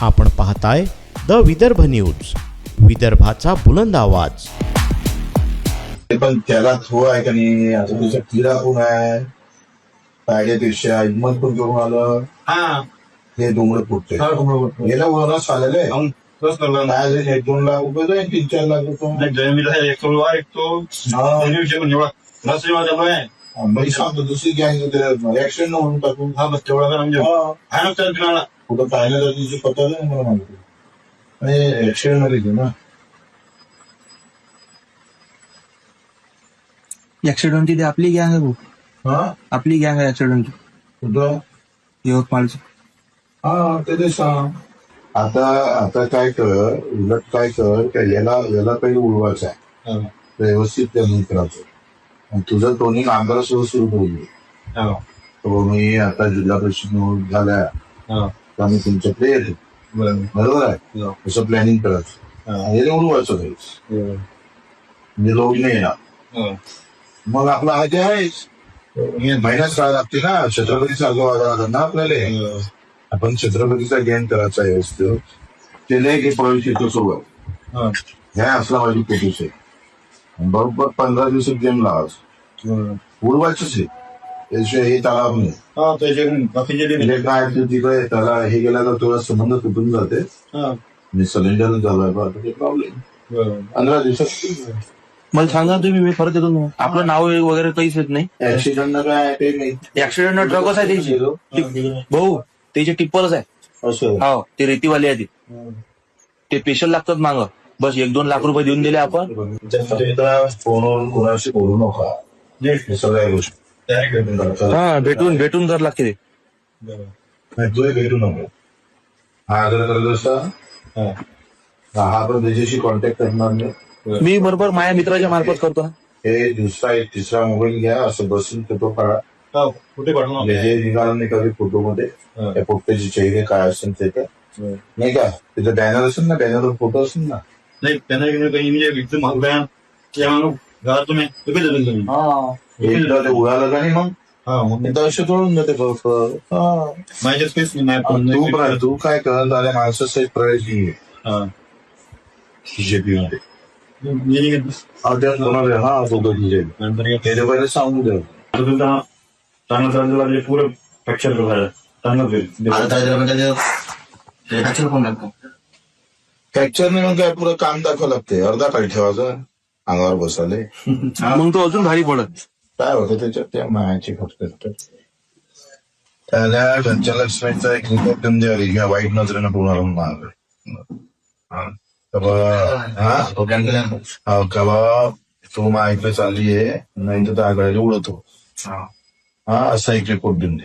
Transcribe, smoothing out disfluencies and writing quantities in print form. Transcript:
आपण पाहताय the Vidarbha news, विदर्भाचा बुलंद आवाज. पण त्याला थो आहे का नाही. आता तुझा किरा कोण आहे कायद्यापेक्षा हिंमत पण करून आलं. हे डोंगर फुटते गेल्या वरच आलेले काय 1-2 लाख रुपये जाईल 3-4 लाख रुपये मी सांगतो दुसरी गँग ऍक्सिडेंट म्हणून टाकून कुठं पाहिलं तर तिची पत्ता नाही मला माहिती ऍक्सिडेंट मध्ये घेऊ ना. ऍक्सिडेंट ती आपली गँग आहे भाऊ. आपली गँग आहे ऍक्सिडेंट कुठं यवतमाळचं. ते सांग. आता काय कर उलट काय कर याला काही उडवायचं आहे व्यवस्थित प्लॅनिंग करायचं. तुझं टोनिंग आंध्रासोबत सुरू करू. मी आता जिल्हा परिषद निवडणूक झाल्या तर आम्ही तुमच्याकडे येतो. बरोबर आहे तसं प्लॅनिंग करायचं याने उडवायचं काही म्हणजे लोक नाही येणार. मग आपला आधी आहेच महिन्यात काय लागते ना. छत्रपती सारखं वागायला ना आपल्याला. आपण छत्रपतीचा गॅन करायचा व्यवस्थित केले की प्रवेश येतो सोबत ह्या असला माझी कोशिश आहे. बरोबर 15 दिवसात गेम लावायचं उडवायचंच आहे. त्याशिवाय हे तलाव नाही. म्हणजे काय तिकडे त्याला हे गेला तर तुला संबंध तुटून जाते. मी सिलेंडर झालाय प्रॉब्लेम 15 दिवसात. मला सांगा तुम्ही मी परत येतो ना. आपलं नाव वगैरे काहीच येत नाही. ऍक्सिडेंट काय ते नाही. ऍक्सिडेंट ट्रकच आहे त्याची भाऊ. त्याचे टिप्परच आहे. हो ते रेतीवाले आहे ते स्पेशल लागतात मागं. बस 1-2 लाख रुपये देऊन दिले आपण. फोनवरून कोणाशी बोलू नका सगळ्या गोष्टी. भेटून जर लागते ते तू भेटू नको. हा जर करत असता हा पण त्याच्याशी कॉन्टॅक्ट करणार नाही. मी बरोबर माझ्या मित्राच्या मार्फत करतो ना. हे दुसरा एक तिसरा मोबाईल घ्या असं बसून फोटो काढा. कुठे पाठवणार हे निघालं नाही कधी फोटो मध्ये त्या पोट्ट्याचे चेहरे काय असेल ते नाही का. तिथं बॅनर असेल ना बॅनरवर फोटो असेल ना. नाही त्यांना एकदम घरात तुम्ही एकदा ते उडालं का नाही मग दहशत ओढून जाते माझ्या स्पेस तू काय करत आल्या माणसाचा प्रवेश घे बीजेपी मध्ये. त्याच्या पहिले सांगू द्या चांगलं पुरं फ्रॅक्चर फ्रॅक्चर नाही मग काय पुरं काम दाखवावं लागते. अर्धा काय ठेवायचं अंगावर बसवले मग तो अजून भारी पडत. काय होतं त्याच्यात त्या मायाची फक्त त्याला घरच्या लक्ष्मीचा एक निकोप द्यावी किंवा वाईट नजरेनं पूर्ण मारलं का तो मा ऐकलं चालली आहे नाही तर त्या गाडीला उडवतो. असा एक रिपोर्ट देऊन दे.